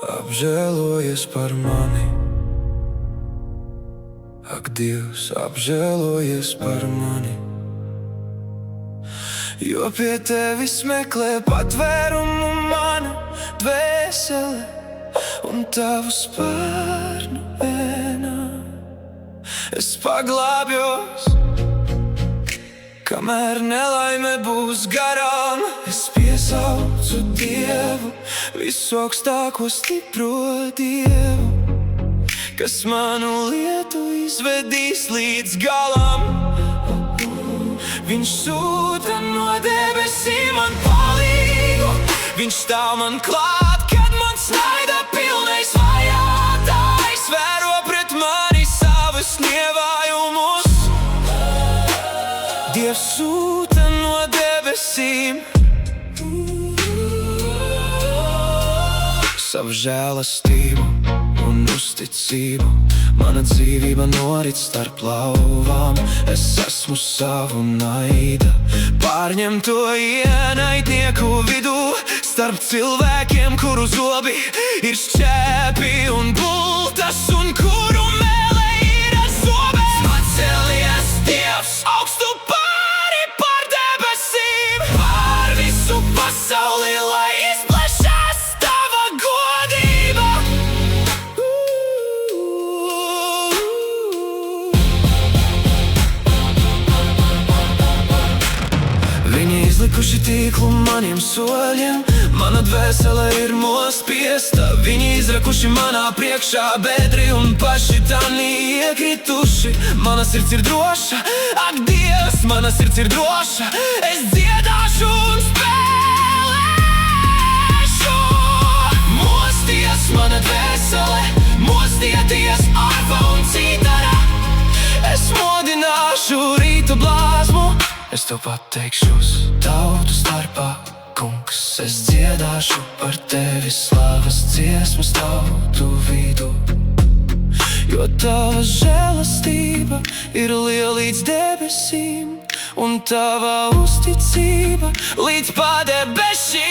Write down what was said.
Apžēlojies par mani, ak, Dievs, apžēlojies par mani. Jo pie tevis meklē patvērumu mana dvēsele un tavu spārnu vēnā. Es paglābjos, kamēr nelaime būs garām. Es piesaucu Dievu, visaugstāko stipro Dievu, kas manu lietu izvedīs līdz galam. Viņš sūta no debesīm man palīgu, viņš stāv man klāt, kad man snaida pilnais vajātais. Vēro pret mani savus nievajumus. Dievs sūta no debesīm savu žēlastību un uzticību. Mana dzīvība norit starp lauvām. Es esmu savu naida pārņemto ienaidnieku vidū, starp cilvēkiem, kuru zobi ir šķēpi un bultas, un kuru mēlē ir ar zobēm. Atcelies Dievs augstu pāri par debesīm, pār visu pasauli, lai izplešās tava godība. Viņi izlikuši tīklu maniem soļiem, mana dvēsele ir nospiesta. Viņi izrakuši manā priekšā bedri un paši tanī iekrituši. Mana sirds ir droša, ak, Dievs, mana sirds ir droša. Es dziedāšu un spēlēšu. Mosties mana dvēsele, mostieties arfa un citara. Es modināšu rīta blāzmu, es tev pateikšos tautu starpā, kungs. Es dziedāšu par tevi slavas dziesmas tautu vidū, jo tava žēlastība ir liela līdz debesīm un tava uzticība līdz padebešiem.